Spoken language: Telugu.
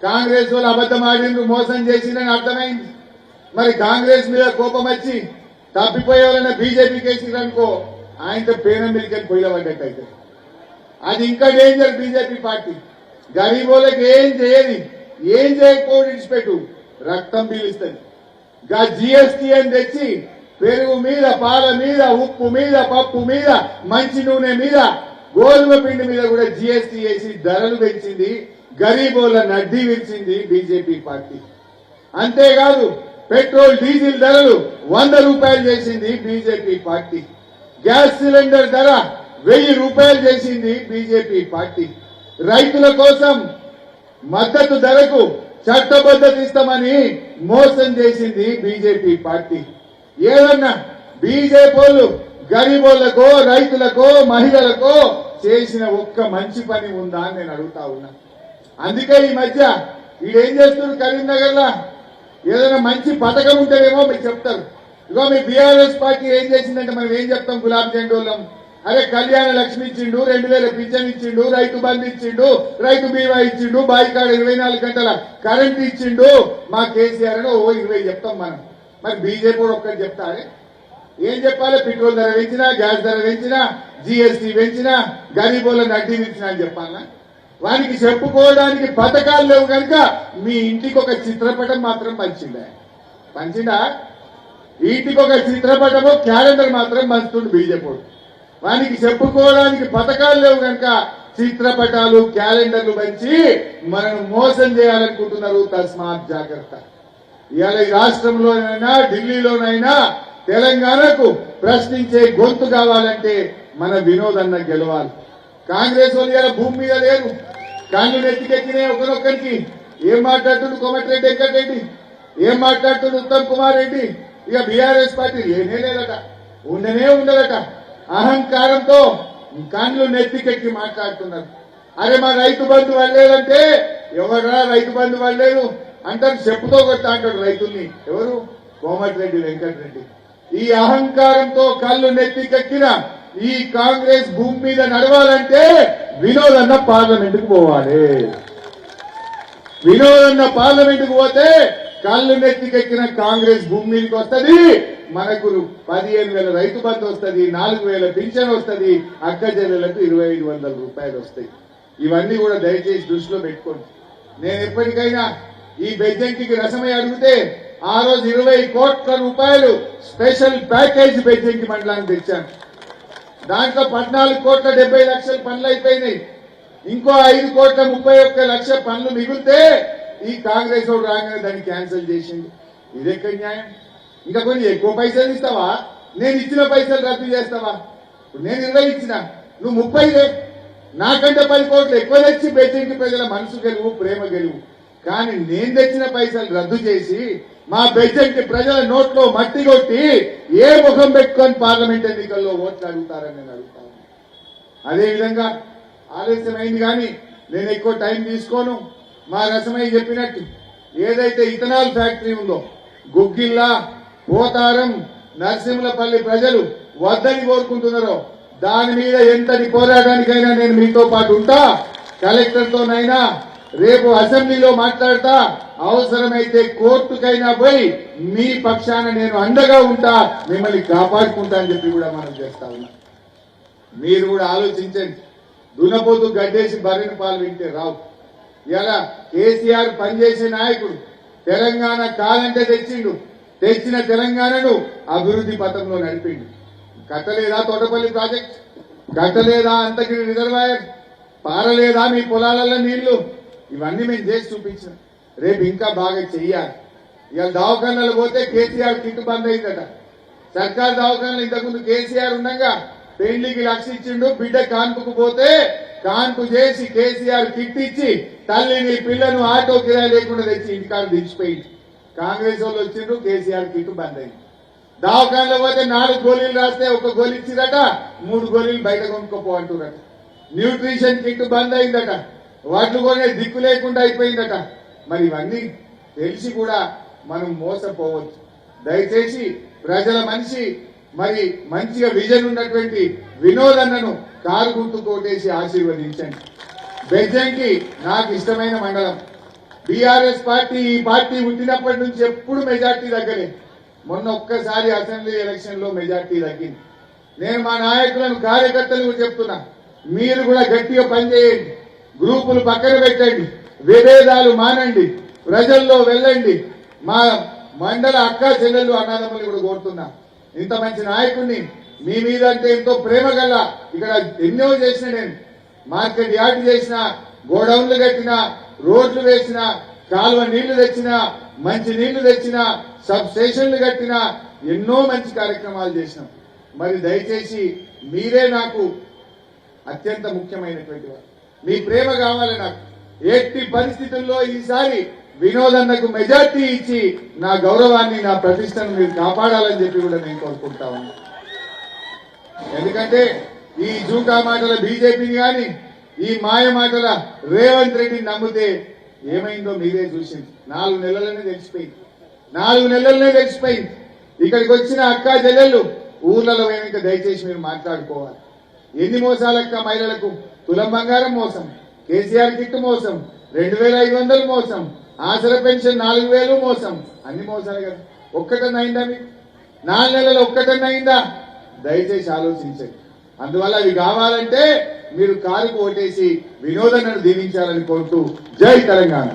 కాంగ్రెస్ వాళ్ళు అబద్ధం ఆడిండ్రు, మోసం చేసిందని అర్థమైంది. మరి కాంగ్రెస్ మీద కోపం వచ్చి తప్పిపోయే వాళ్ళని బీజేపీకి వేసిందనుకో, ఆయనతో పేన మీదకి పొయ్యబడ్డట్టు అయితే అది ఇంకా డేంజర్. బీజేపీ పార్టీ గరీబోళ్ళకి ఏం చేయదు, ఏం చేయకపోవడం ఇచ్చిపెట్టు, రక్తం పీలుస్తుంది. గా జీఎస్టీ అని తెచ్చి పెరుగు మీద, పాల మీద, ఉప్పు మీద, పప్పు మీద, మంచి నూనె మీద, గోధుమ పిండి మీద కూడా జీఎస్టీ వేసి ధరలు పెంచింది, గరీబోళ్ళ నడ్డీ విరిచింది బీజేపీ పార్టీ. అంతేకాదు పెట్రోల్ డీజిల్ ధరలు 100 రూపాయలు చేసింది బీజేపీ పార్టీ. గ్యాస్ సిలిండర్ ధర 1000 రూపాయలు చేసింది బీజేపీ పార్టీ. రైతుల కోసం మద్దతు ధరకు చట్టబద్ధత ఇస్తామని మోసం చేసింది బీజేపీ పార్టీ. ఏదన్నా బీజేపీ వాళ్ళు గరీబోళ్లకో, రైతులకో, మహిళలకో చేసిన ఒక్క మంచి పని ఉందా అని నేను అడుగుతా ఉన్నా. అందుకే ఈ మధ్య వీడేం చేస్తున్నారు, కరీంనగర్ లో ఏదైనా మంచి పథకం ఉంటేనేమో మీరు చెప్తారు. ఇగో మీ బీఆర్ఎస్ పార్టీ ఏం చేసిందంటే మనం ఏం చెప్తాం, గులాబ్ జెండోళ్ళం. అరే కళ్యాణ లక్ష్మి ఇచ్చిండు, 2000 పింఛన్ ఇచ్చిండు, రైతు బంధు ఇచ్చిండు, రైతు బీమా ఇచ్చిండు, బాయికాడ 24 గంటల కరెంట్ ఇచ్చిండు మా కేసీఆర్ అని 20 చెప్తాం మనం. మరి బీజేపీ కూడా ఒక్కటి చెప్తారే, ఏం చెప్పాలి? పెట్రోల్ ధర పెంచినా, గ్యాస్ ధర పెంచినా, జీఎస్టీ పెంచినా, గరీబోళ్ళని అడ్డీ పెంచినా అని చెప్పాలనా? వానికి చెప్పుకోవడానికి పథకాలు లేవు కనుక మీ ఇంటికి ఒక చిత్రపటం మాత్రం పంచిండా? ఇంటికి ఒక చిత్రపటము, క్యాలెండర్ మాత్రం పంచుతుండు బీజేపీ. వానికి చెప్పుకోవడానికి పథకాలు లేవు కనుక చిత్రపటాలు, క్యాలెండర్లు పంచి మనను మోసం చేయాలనుకుంటున్నారు. తస్మాత్ జాగ్రత్త. ఇవాళ ఈ రాష్ట్రంలోనైనా, ఢిల్లీలోనైనా తెలంగాణకు ప్రశ్నించే గొంతు కావాలంటే మన వినోద్ అన్న గెలవాలి. కాంగ్రెస్ వాళ్ళు ఇలా భూమి మీద లేరు, కాళ్ళు నెత్తికెక్కినే ఒకరొక్కరికి. ఏం మాట్లాడుతుంది కోమటిరెడ్డి వెంకటరెడ్డి, ఏం మాట్లాడుతుంది ఉత్తమ్ కుమార్ రెడ్డి. ఇక బీఆర్ఎస్ పార్టీ లేనే లేదట, ఉండనే ఉండదట. అహంకారంతో కాళ్ళు నెత్తికెక్కి మాట్లాడుతున్నారు. అరే మా రైతు బంధు వాళ్ళేదంటే, ఎవరా రైతు బంధు వాళ్ళేదు అంటారు, చెప్పుతో కొట్టా అంటాడు రైతుల్ని. ఎవరు? కోమటిరెడ్డి వెంకటరెడ్డి. ఈ అహంకారంతో కళ్ళు నెత్తికెక్కిన ఈ కాంగ్రెస్ భూమి మీద నడవాలంటే వినోద్ అన్న పార్లమెంటుకు పోవాలి. వినోద్ అన్న పార్లమెంటుకు పోతే కళ్ళు నెత్తికెక్కిన కాంగ్రెస్ భూమి మీదకి వస్తుంది. మనకు 15,000 రైతు బంధు వస్తుంది, 4,000 పింఛన్ వస్తుంది, అక్క చెల్లెలకు 2,500 రూపాయలు వస్తాయి. ఇవన్నీ కూడా దయచేసి దృష్టిలో పెట్టుకోండి. నేను ఎప్పటికైనా ఈ బెజ్జంకికి రసమై అడిగితే ఆ రోజు 20 కోట్ల రూపాయలు స్పెషల్ ప్యాకేజ్ బెజ్జంకి మండలానికి తెచ్చాను. దాంట్లో 14,70,00,000 పనులు అయిపోయినాయి. ఇంకో 5,31,00,000 పనులు మిగిలితే ఈ కాంగ్రెస్ వాడు రాగానే దాన్ని క్యాన్సిల్ చేసింది. ఇదెక్కడ న్యాయం? ఇంకా కొన్ని ఎక్కువ పైసలు ఇస్తావా? నేను ఇచ్చిన పైసలు రద్దు చేస్తావా? నేను 20 ఇచ్చిన, నువ్వు 30 నాకంటే 10 కోట్లు ఎక్కువ తెచ్చి బెజ్జంకి ప్రజల మనసు గెలువు, ప్రేమ గెలువు. కానీ నేను తెచ్చిన పైసలు రద్దు చేసి మా బెజ్జంకి ప్రజల నోట్లో మట్టి కొట్టి ఏ ముఖం పెట్టుకొని పార్లమెంట్ ఎన్నికల్లో ఓట్లు అడుగుతారని నేను అడుగుతాను. అదేవిధంగా ఆలస్యమైంది కానీ నేను ఎక్కువ టైం తీసుకోను. మా రసమయ్య చెప్పినట్టు ఏదైతే ఇథనాల్ ఫ్యాక్టరీ ఉందో గుగ్గిల్లా, పోతారం, నరసింహలపల్లి ప్రజలు వద్దని కోరుకుంటున్నారో దాని మీద ఎంతటి పోరాటానికైనా నేను మీతో పాటు ఉంటా. కలెక్టర్తోనైనా రేపు అసెంబ్లీలో మాట్లాడతా, అవసరమైతే కోర్టుకైనా పోయి మీ పక్షాన నేను అండగా ఉంటా, మిమ్మల్ని కాపాడుకుంటా అని చెప్పి కూడా మనం చేస్తా ఉన్నాం. మీరు కూడా ఆలోచించండి. దున్నపోతు గడ్డేసి బర్రెని పాలు వింటే రావు. ఇలా కేసీఆర్ పనిచేసే నాయకుడు, తెలంగాణ కాలంటే తెచ్చిండు, తెచ్చిన తెలంగాణను అభివృద్ధి పథంలో నడిపిండు. కట్టలేదా తోటపల్లి ప్రాజెక్ట్, కట్టలేదా అంతగిరి రిజర్వాయర్, పారలేదా మీ పొలాలలో నీళ్లు, ఇవన్నీ మేము చేసి చూపించాం. రేపు ఇంకా బాగా చెయ్యాలి. ఇక దవాఖానాలు పోతే కేసీఆర్ కిట్ బంద్ అయిందట. సర్కారు దవాఖానాలు ఇంతకుముందు కేసీఆర్ ఉండగా పెళ్లికి 1,00,000 ఇచ్చిండు, బిడ్డ కాన్పుకు పోతే కాన్పు చేసి కేసీఆర్ కిట్ ఇచ్చి తల్లిని పిల్లను ఆటో కిరాయి లేకుండా తెచ్చి ఇంటికాడ దించిపోయింది. కాంగ్రెస్ వాళ్ళు వచ్చిండ్రు, కేసీఆర్ కిట్ బంద్ అయింది. దవాఖానలో పోతే 4 గోళీలు రాస్తే 1 గోళీ ఇచ్చిరట, 3 గోళీలు బయట కొనుక్కోపో అంటురట. న్యూట్రిషన్ కిట్ బంద్ అయిందట, వాటిని కొనే దిక్కు లేకుండా అయిపోయిందట. మరి ఇవన్నీ తెలిసి కూడా మనం మోసపోవచ్చు. దయచేసి ప్రజల మనిషి, మరి మంచిగా విజన్ ఉన్నటువంటి వినోద్ అన్నను కారు గుర్తు కోటేసి ఆశీర్వదించండి. బెజ్జంకి నాకు ఇష్టమైన మండలం. బీఆర్ఎస్ పార్టీ ఈ పార్టీ పుట్టినప్పటి నుంచి ఎప్పుడు మెజార్టీ తగ్గలే. మొన్న ఒక్కసారి అసెంబ్లీ ఎలక్షన్ లో మెజార్టీ తగ్గింది. నేను మా నాయకులను కార్యకర్తలు కూడా చెప్తున్నా, మీరు కూడా గట్టిగా పనిచేయండి, గ్రూపులు పక్కన పెట్టండి, విభేదాలు మానండి, ప్రజల్లో వెళ్ళండి. మా మండల అక్క చెల్లెళ్ళు అన్నదమ్ములు కూడా కోరుతున్నా, ఇంత మంచి నాయకుడిని మీ మీద అంటే ఎంతో ప్రేమ గల, ఇక్కడ ఎన్నో చేసిన, నేను మార్కెట్ యార్డ్ చేసిన, గోడౌన్లు కట్టిన, రోడ్లు వేసిన, కాలువ నీళ్లు తెచ్చిన, మంచి నీళ్లు తెచ్చిన, సబ్ స్టేషన్లు కట్టిన, ఎన్నో మంచి కార్యక్రమాలు చేసినాం. మరి దయచేసి మీరే నాకు అత్యంత ముఖ్యమైనటువంటి వారు, మీ ప్రేమ కావాలి నాకు. ఎట్టి పరిస్థితుల్లో ఈసారి వినోదన్నకు మెజార్టీ ఇచ్చి నా గౌరవాన్ని, నా ప్రతిష్టను మీరు కాపాడాలని చెప్పి కూడా నేను కోరుకుంటా ఉన్నా. ఎందుకంటే ఈ జూకా మాటల బీజేపీని గాని, ఈ మాయ మాటల రేవంత్ రెడ్డిని నమ్మితే ఏమైందో మీరే చూసింది. 4 నెలలనే తెలిసిపోయింది, 4 నెలలనే తెలిసిపోయింది. ఇక్కడికి వచ్చిన అక్కా చెల్లెళ్ళు ఊర్లలో పోయినాక దయచేసి మీరు మాట్లాడుకోవాలి. ఎన్ని మోసాలక్క మహిళలకు? తులం బంగారం మోసం, కేసీఆర్ కిట్ మోసం, 2500 మోసం, ఆసరా పెన్షన్ 4000 మోసం, అన్ని మోసాలు కదా. ఒక్కటన్నా అయిందా మీకు? 4 నెలలు ఒక్కటన్నా అయిందా? దయచేసి ఆలోచించండి. అందువల్ల అవి కావాలంటే మీరు కారుకు ఓటేసి వినోదన్నను దీవించాలని కోరుతూ జై తెలంగాణ.